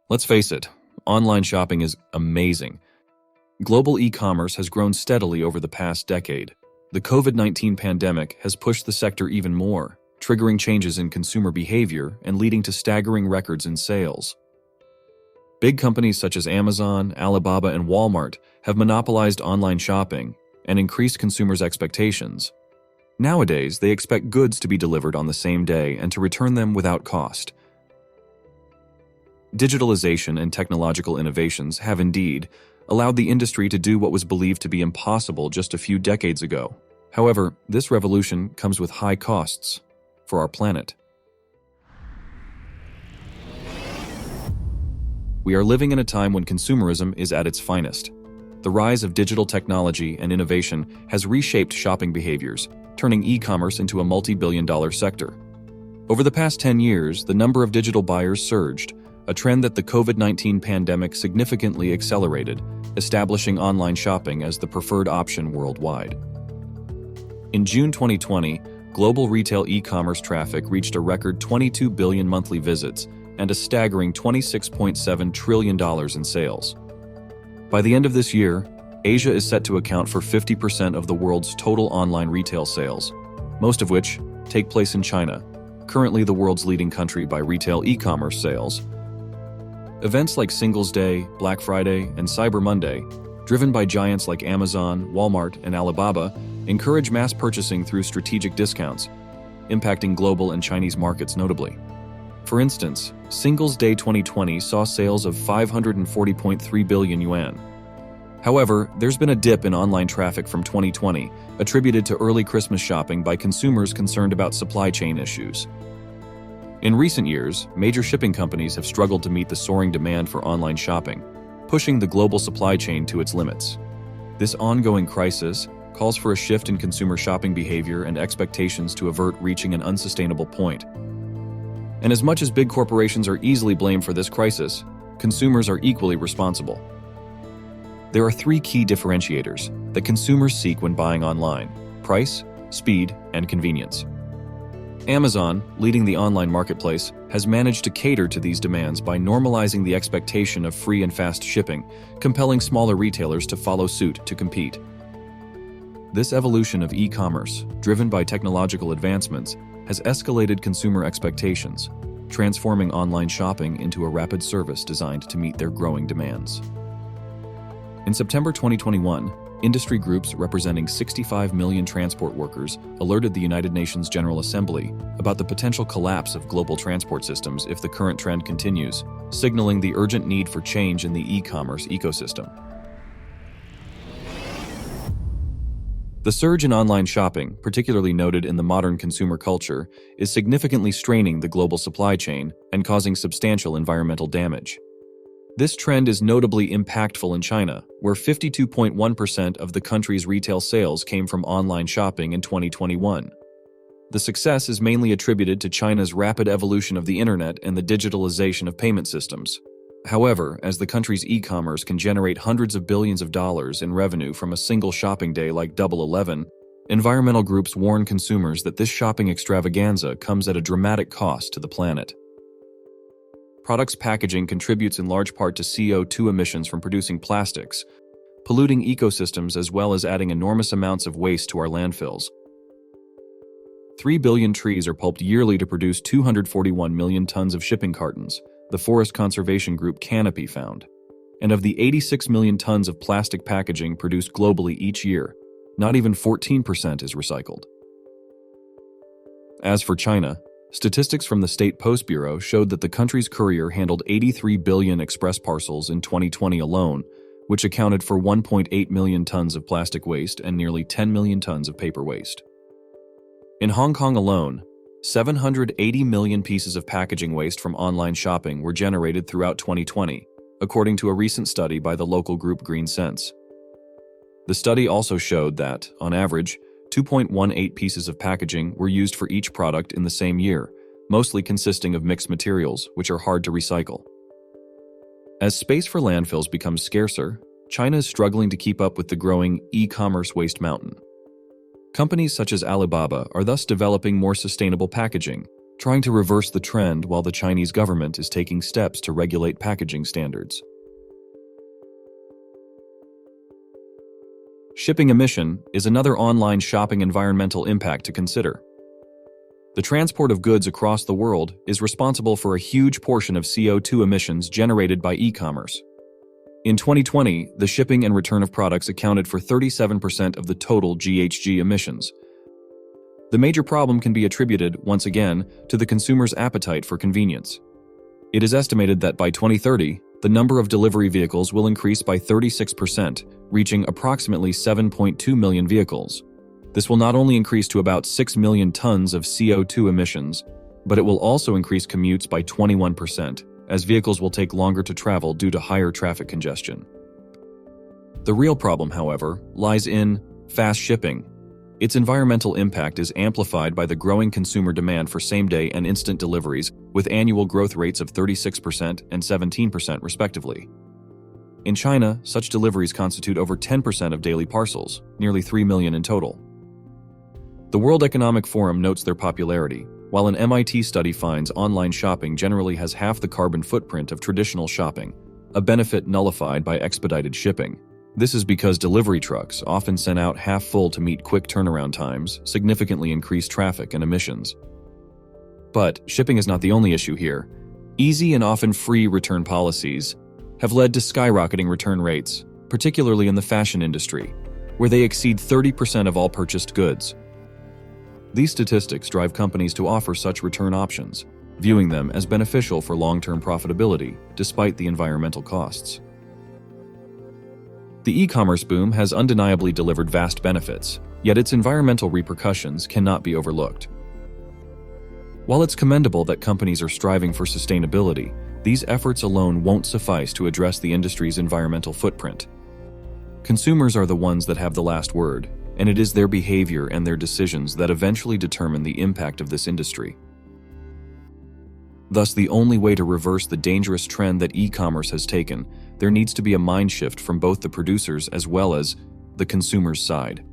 Let's face it, online shopping is amazing. Global e-commerce has grown steadily over the past decade. The COVID-19 pandemic has pushed the sector even more, triggering changes in consumer behavior and leading to staggering records in sales. Big companies such as Amazon, Alibaba, and Walmart have monopolized online shopping and increased consumers' expectations. Nowadays, they expect goods to be delivered on the same day and to return them without cost. Digitalization and technological innovations have indeed allowed the industry to do what was believed to be impossible just a few decades ago. However, this revolution comes with high costs for our planet. We are living in a time when consumerism is at its finest. The rise of digital technology and innovation has reshaped shopping behaviors, turning e-commerce into a multi-billion-dollar sector. Over the past 10 years, the number of digital buyers surged, a trend that the COVID-19 pandemic significantly accelerated, establishing online shopping as the preferred option worldwide. In June 2020, global retail e-commerce traffic reached a record 22 billion monthly visits and a staggering $26.7 trillion in sales. By the end of this year, Asia is set to account for 50% of the world's total online retail sales, most of which take place in China, currently the world's leading country by retail e-commerce sales. Events like Singles' Day, Black Friday, and Cyber Monday, driven by giants like Amazon, Walmart, and Alibaba, encourage mass purchasing through strategic discounts, impacting global and Chinese markets notably. For instance, Singles' Day 2020 saw sales of 540.3 billion yuan. However, there's been a dip in online traffic from 2020, attributed to early Christmas shopping by consumers concerned about supply chain issues. In recent years, major shipping companies have struggled to meet the soaring demand for online shopping, pushing the global supply chain to its limits. This ongoing crisis calls for a shift in consumer shopping behavior and expectations to avert reaching an unsustainable point. And as much as big corporations are easily blamed for this crisis, consumers are equally responsible. There are three key differentiators that consumers seek when buying online: price, speed, and convenience. Amazon, leading the online marketplace, has managed to cater to these demands by normalizing the expectation of free and fast shipping, compelling smaller retailers to follow suit to compete. This evolution of e-commerce, driven by technological advancements, has escalated consumer expectations, transforming online shopping into a rapid service designed to meet their growing demands. In September 2021, industry groups representing 65 million transport workers alerted the United Nations General Assembly about the potential collapse of global transport systems if the current trend continues, signaling the urgent need for change in the e-commerce ecosystem. The surge in online shopping, particularly noted in the modern consumer culture, is significantly straining the global supply chain and causing substantial environmental damage. This trend is notably impactful in China, where 52.1% of the country's retail sales came from online shopping in 2021. The success is mainly attributed to China's rapid evolution of the internet and the digitalization of payment systems. However, as the country's e-commerce can generate hundreds of billions of dollars in revenue from a single shopping day like Double 11, environmental groups warn consumers that this shopping extravaganza comes at a dramatic cost to the planet. Products' packaging contributes in large part to CO2 emissions from producing plastics, polluting ecosystems as well as adding enormous amounts of waste to our landfills. 3 billion trees are pulped yearly to produce 241 million tons of shipping cartons, the forest conservation group Canopy found. And of the 86 million tons of plastic packaging produced globally each year, not even 14% is recycled. As for China, statistics from the State Post Bureau showed that the country's courier handled 83 billion express parcels in 2020 alone, which accounted for 1.8 million tons of plastic waste and nearly 10 million tons of paper waste. In Hong Kong alone, 780 million pieces of packaging waste from online shopping were generated throughout 2020, according to a recent study by the local group Green Sense. The study also showed that, on average, 2.18 pieces of packaging were used for each product in the same year, mostly consisting of mixed materials, which are hard to recycle. As space for landfills becomes scarcer, China is struggling to keep up with the growing e-commerce waste mountain. Companies such as Alibaba are thus developing more sustainable packaging, trying to reverse the trend while the Chinese government is taking steps to regulate packaging standards. Shipping emission is another online shopping environmental impact to consider. The transport of goods across the world is responsible for a huge portion of CO2 emissions generated by e-commerce. In 2020, the shipping and return of products accounted for 37% of the total GHG emissions. The major problem can be attributed, once again, to the consumer's appetite for convenience. It is estimated that by 2030, the number of delivery vehicles will increase by 36%, reaching approximately 7.2 million vehicles. This will not only increase to about 6 million tons of CO2 emissions, but it will also increase commutes by 21%, as vehicles will take longer to travel due to higher traffic congestion. The real problem, however, lies in fast shipping. Its environmental impact is amplified by the growing consumer demand for same-day and instant deliveries, with annual growth rates of 36% and 17% respectively. In China, such deliveries constitute over 10% of daily parcels, nearly 3 million in total. The World Economic Forum notes their popularity, while an MIT study finds online shopping generally has half the carbon footprint of traditional shopping, a benefit nullified by expedited shipping. This is because delivery trucks, often sent out half full to meet quick turnaround times, significantly increase traffic and emissions. But shipping is not the only issue here. Easy and often free return policies have led to skyrocketing return rates, particularly in the fashion industry, where they exceed 30% of all purchased goods. These statistics drive companies to offer such return options, viewing them as beneficial for long-term profitability, despite the environmental costs. The e-commerce boom has undeniably delivered vast benefits, yet its environmental repercussions cannot be overlooked. While it's commendable that companies are striving for sustainability, these efforts alone won't suffice to address the industry's environmental footprint. Consumers are the ones that have the last word, and it is their behavior and their decisions that eventually determine the impact of this industry. Thus, the only way to reverse the dangerous trend that e-commerce has taken, there needs to be a mind shift from both the producers as well as the consumer's side.